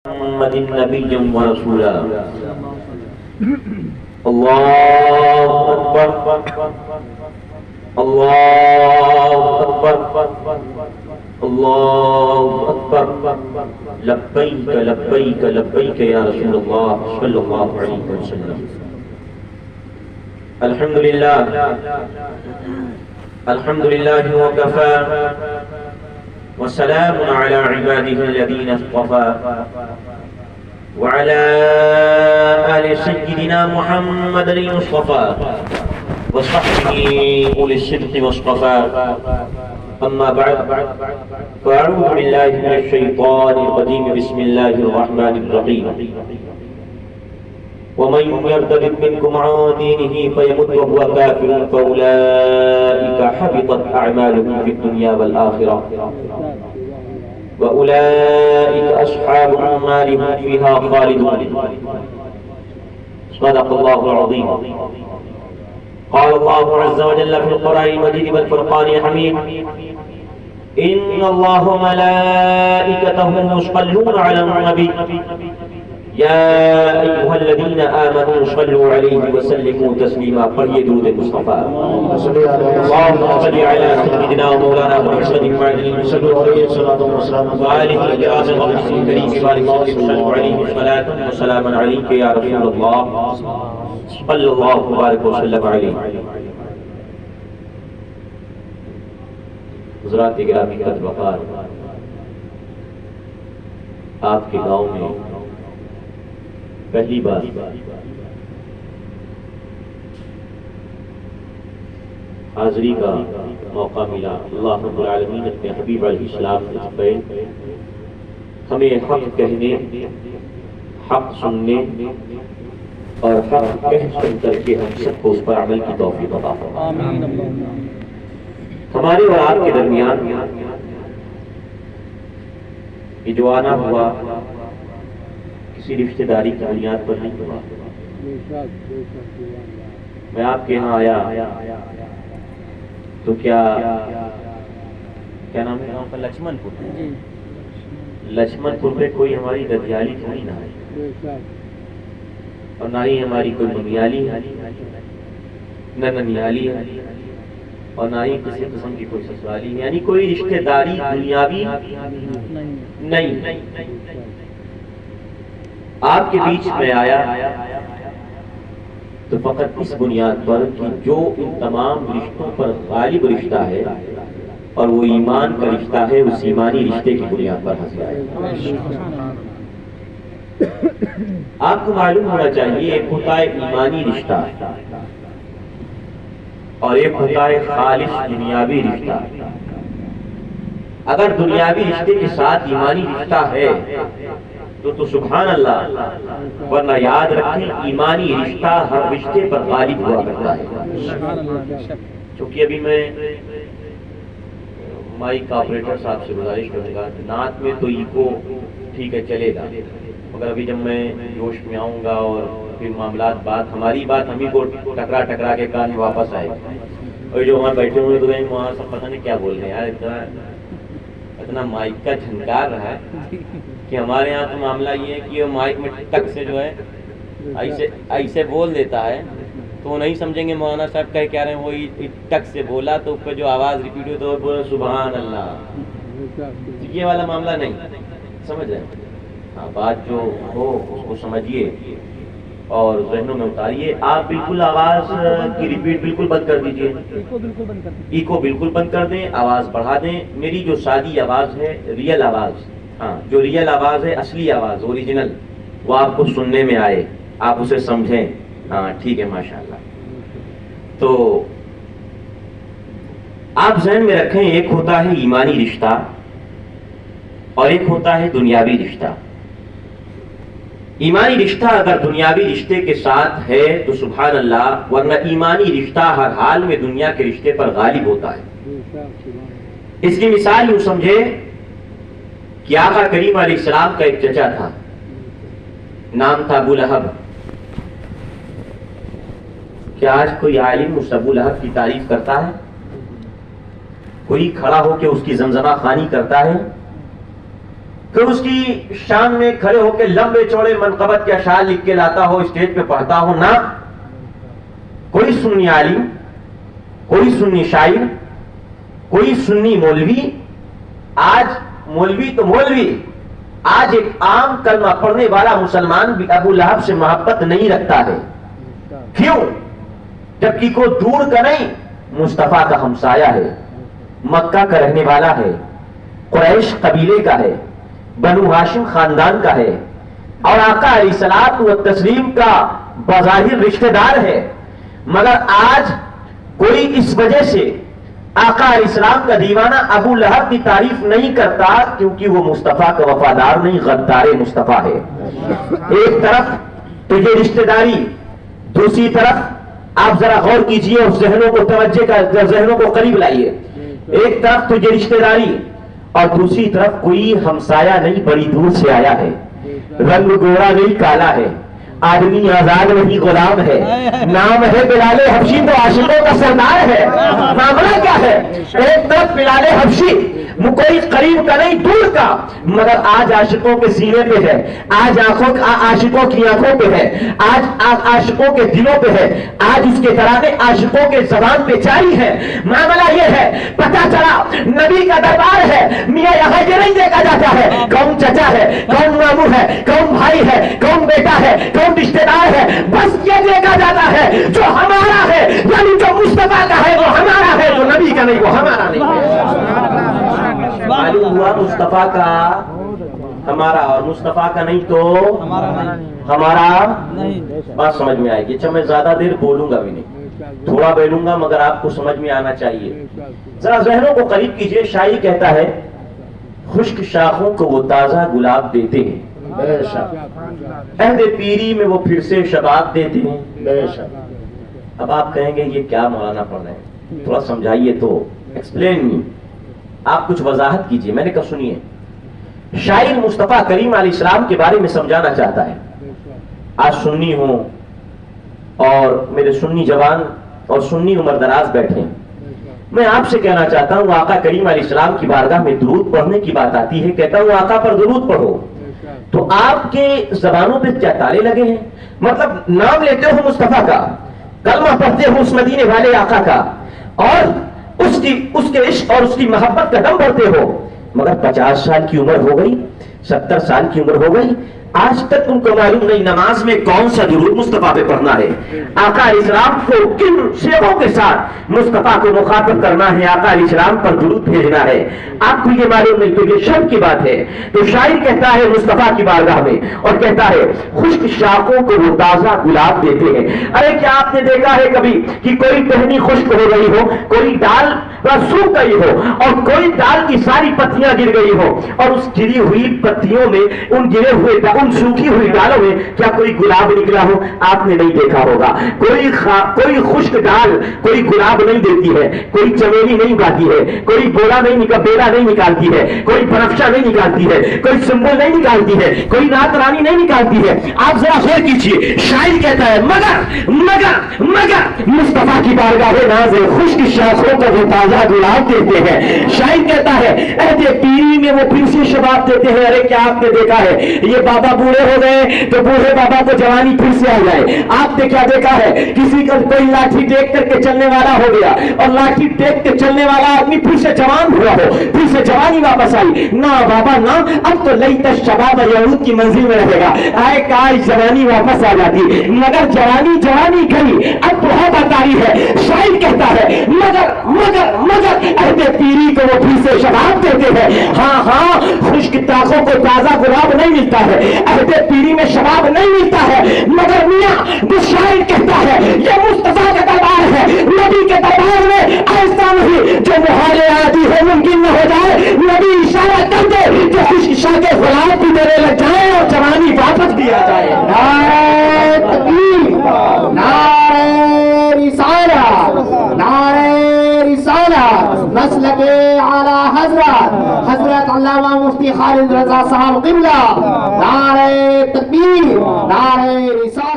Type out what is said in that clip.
محمد نبيا ورسولا الله أكبر الله أكبر الله أكبر لبيك لبيك لبيك يا رسول الله صلى الله عليه وسلم. الحمد لله وكفى وسلام على عباده الذين اصطفى وعلى آل سيدنا محمد المصطفى وصحبه أولي الصدق والصفاء. أما بعد فأعوذ بالله من الشيطان الرجيم. بسم الله الرحمن الرحيم. ومن يرتد منكم عن دينه فيمت وهو كافر فأولئك حبطت أعمالهم في الدنيا والآخرة وأولئك أصحاب النار هم فيها خالدون. صدق الله العظيم. قال الله عز وجل في القرآن المجيد والفرقان الحميد: إن الله وملائكته يصلون على النبي يا أيها الذين آمنوا صلوا عليه وسلموا تسليما. پڑھیے درود مصطفیٰ. اللهم صل على سيدنا ومولانا محمد وآله الكرام وصحبه الكريم وبارك وسلم عليه الصلاة والسلام عليك يا رسول الله صلى الله وبارك وسلم عليه. حضرات گرامی قدر وقار، آپ کے گاؤں میں پہلی بار حاضری کا موقع ملا. اللہ رب العالمین اپنے حبیب علیہ السلام کے ہمیں حق کہنے، حق سننے اور حق کہہ سن کر کے ہم سب کو اس پر عمل کی توفیق عطا فرمائے. ہمارے اور آپ کے درمیان یہ جو آنا ہوا کسی رشتہ داری کی بنیاد پر نہیں ہوا. میں آپ کے یہاں آیا تو کیا نام ہے؟ لچمن پور. لچمن پور پہ کوئی ہماری ددیالی تھوڑی نہ ہے اور نہ ہی ہماری کوئی ممیالی ہے، نہ ننیالی ہے اور نہ ہی کسی قسم کی کوئی سسرالی ہے، یعنی کوئی رشتہ داری دنیاوی نہیں. آپ کے بیچ میں آیا تو فقط اس بنیاد پر کہ جو ان تمام رشتوں پر غالب رشتہ ہے اور وہ ایمان کا رشتہ ہے، اس ایمانی رشتے کی بنیاد پر حاصل آئے. آپ کو معلوم ہونا چاہیے ایک ہوتا ہے ایمانی رشتہ اور ایک ہوتا ہے خالص دنیاوی رشتہ. اگر دنیاوی رشتے کے ساتھ ایمانی رشتہ ہے تو سبحان اللہ، ورنہ یاد رکھیں ایمانی رشتہ ہر رشتے پر غالب ہوا کرتا ہے. چونکہ ابھی میں مائک آپریٹر صاحب سے گزارش کروں گا، نعت میں تو ایکو ٹھیک ہے چلے گا، مگر ابھی جب میں جوش میں آؤں گا اور پھر معاملات ہماری بات ہمیں کو ٹکرا کے کان میں واپس آئے گا. اور جو وہاں بیٹھے ہوئے تو وہاں سب پتہ نہیں کیا بول رہے ہیں یار، اتنا مائک کا جھنکار رہا ہے کہ ہمارے یہاں تو معاملہ یہ ہے کہ وہ مائک میں ٹک سے جو ہے ایسے بول دیتا ہے تو وہ نہیں سمجھیں گے مولانا صاحب کہہ رہے ہیں، وہی ٹک سے بولا تو پہ جو آواز ریپیٹ ہوئی تو بولے سبحان اللہ. یہ والا معاملہ نہیں سمجھ رہے ہیں. ہاں، بات جو ہو اس کو سمجھیے اور ذہنوں میں اتاریے. آپ بالکل آواز کی ریپیٹ بالکل بند کر دیجئے، ایکو بالکل بند کر دیں، آواز بڑھا دیں. میری جو سادی آواز ہے، ریئل آواز، ہاں جو ریئل آواز ہے، اصلی آواز، اوریجنل، وہ آپ کو سننے میں آئے، آپ اسے سمجھیں. ہاں ٹھیک ہے، ماشاءاللہ. تو آپ ذہن میں رکھیں ایک ہوتا ہے ایمانی رشتہ اور ایک ہوتا ہے دنیاوی رشتہ. ایمانی رشتہ اگر دنیاوی رشتے کے ساتھ ہے تو سبحان اللہ، ورنہ ایمانی رشتہ ہر حال میں دنیا کے رشتے پر غالب ہوتا ہے. اس کی مثال یوں سمجھے کہ آقا کریم علیہ السلام کا ایک چچا تھا، نام تھا ابو لہب. کیا آج کوئی عالم اس ابو لہب کی تعریف کرتا ہے؟ کوئی کھڑا ہو کے اس کی زمزمہ خوانی کرتا ہے؟ کہ اس کی شان میں کھڑے ہو کے لمبے چوڑے منقبت کے اشعار لکھ کے لاتا ہو، اسٹیج پہ پڑھتا ہو، نہ کوئی سنی عالم، کوئی سنی شاعر، کوئی سنی مولوی، آج مولوی تو مولوی، آج ایک عام کلمہ پڑھنے والا مسلمان بھی ابو لہب سے محبت نہیں رکھتا ہے. کیوں؟ جبکہ کو دور کا نہیں، مصطفیٰ کا ہمسایہ ہے، مکہ کا رہنے والا ہے، قریش قبیلے کا ہے، بنو ہاشم خاندان کا ہے، اور آقا علیہ الصلوۃ والتسلیم کا بظاہر رشتہ دار ہے. مگر آج کوئی اس وجہ سے آقا علیہ السلام کا دیوانہ ابو لہب کی تعریف نہیں کرتا کیونکہ وہ مصطفیٰ کا وفادار نہیں، غدار مصطفیٰ ہے. ایک طرف تو یہ رشتہ داری، دوسری طرف آپ ذرا غور کیجئے اور ذہنوں کو توجہ کا ذہنوں کو قریب لائیے. ایک طرف تو یہ رشتہ داری اور دوسری طرف کوئی ہمسایہ نہیں، بڑی دور سے آیا ہے، رنگ گورا نہیں کالا ہے، آدمی آزاد نہیں غلام ہے، نام ہے بلال حبشی تو عاشقوں کا سردار ہے. معاملہ کیا ہے؟ ایک طرف بلال حبشی کوئی قریب کا نہیں دور کا، مگر آج عاشقوں کے سینے پہ ہے، آج عاشقوں کی آنکھوں پہ ہے، آج عاشقوں کے دلوں پہ ہے، آج اس کے ترانے عاشقوں کے زبان پہ جاری ہے. معاملہ یہ ہے، پتہ چلا نبی کا دربار ہے، میاں یہاں یہ نہیں دیکھا جاتا ہے کون چچا ہے، کون ماموں ہے، کون بھائی ہے، کون بیٹا ہے، کون رشتہ دار ہے، بس یہ دیکھا جاتا ہے جو ہمارا ہے، یعنی جو مصطفیٰ کا ہے وہ ہمارا ہے، جو نبی کا نہیں وہ ہمارا نہیں ہے. معلوم ہوا مصطفیٰ کا ہمارا اور مصطفیٰ کا نہیں تو ہمارا. بات سمجھ میں آئے گی. اچھا میں زیادہ دیر بولوں گا بھی نہیں، تھوڑا بولوں گا مگر آپ کو سمجھ میں آنا چاہیے. ذرا ذہنوں کو قریب کیجئے. شاعر کہتا ہے خشک شاخوں کو وہ تازہ گلاب دیتے ہیں، عہد پیری میں وہ پھر سے شباب دیتے ہیں. اب آپ کہیں گے یہ کیا مولانا پڑھ رہے ہیں، تھوڑا سمجھائیے تو، ایکسپلین می، آپ کچھ وضاحت کیجئے. میں نے کہا سنیے، شاعر مصطفیٰ کریم علیہ السلام کے بارے میں سمجھانا چاہتا ہے. آج سنی ہوں اور میرے سنی جوان اور سنی عمر دراز بیٹھے ہیں، میں آپ سے کہنا چاہتا ہوں آقا کریم علیہ السلام کی بارگاہ میں درود پڑھنے کی بات آتی ہے، کہتا ہوں آقا پر درود پڑھو، تو آپ کے زبانوں پہ کیا تالے لگے ہیں؟ مطلب نام لیتے ہو مصطفیٰ کا، کلمہ پڑھتے ہو اس مدینے والے آقا کا، اور اس کے عشق اور اس کی محبت کا دم بھرتے ہو، مگر 50 سال کی عمر ہو گئی، 70 سال کی عمر ہو گئی، آج تک تم کو معلوم نہیں نماز میں کون سا درود مصطفیٰ پہ پڑھنا ہے، آقا علیہ السلام کو کن صیغوں کے ساتھ مصطفیٰ کو مخاطب کرنا ہے، آقا علیہ السلام پر درود بھیجنا ہے. آپ کو یہ معلوم نہیں تو یہ شرم کی بات ہے. تو شاعر کہتا ہے مصطفیٰ کی بارگاہ میں اور کہتا ہے خشک شاخوں کو وہ تازہ گلاب دیتے ہیں. ارے کیا آپ نے دیکھا ہے کبھی کہ کوئی ٹہنی خشک ہو گئی ہو، کوئی ڈال سوکھ گئی ہو اور کوئی ڈال کی ساری پتیاں گر گئی ہو، اور اس گری ہوئی پتیوں میں، ان گرے ہوئے ان سوکھی ہوئی ڈالوں میں کیا کوئی گلاب نکلا ہو؟ آپ نے نہیں دیکھا ہوگا. کوئی خشک ڈال کوئی گلاب نہیں دیتی ہے، کوئی چمیلی نہیں اگاتی ہے، کوئی بیلا نہیں نکالتی ہے، کوئی بنفشہ نہیں نکالتی ہے، کوئی سنبل نہیں نکالتی ہے، کوئی رات رانی نہیں نکالتی ہے. آپ ذرا غور کیجیے. شاعر کہتا ہے مگر مصطفیٰ کی بارگاہ ناز خشک شاخوں کا وہ تازہ گلاب دیتے ہیں. شاعر کہتا ہے عہد پیری میں وہ پھر سے شباب دیتے ہیں. ارے کیا آپ نے دیکھا ہے یہ بابا بوڑھے ہو گئے تو بوڑھے بابا کو جوانی پھر سے آ جائے. آپ نے کیا دیکھا ہے کسی کا کوئی لاٹھی ٹیک کر کے چلنے والا ہو گیا اور لاٹھی ٹیک کے چلنے والا آدمی پھر سے جوان ہوا ہو، پھر سے جوانی واپس آئی؟ نہ بابا نہ، اب تو لیت الشباب یعود کی منزل میں رہے گا. آئے کاش جوانی واپس آ جاتی، مگر جوانی گئی، اب بہت اتاری ہے. شاعر کہتا ہے مگر عہد پیری کو وہ پھر سے شباب دیتے ہیں. ہاں خشک تاخوں کو تازہ گلاب نہیں ملتا ہے، عہد پیری میں شباب نہیں ملتا ہے، مگر میاں جو شاعر کہتا ہے یہ مصطفیٰ کا دربار ہے، نبی کے دربار میں ایسا نہیں جو محال عادی ہے ممکن نہ ہو جائے. نبی اشارہ کر دے جو خشک شاخ کے غلام بھی دینے لگ جائے اور جوانی واپس بھی آ جائے. نعرہ تکبیر، نعرہ رسالہ، نعرہ رسالہ، مسلک اعلی حضرت علامہ مفتی خالد رضا صاحب قبلہ. نعرہ تکبیر، نعرہ رسالہ.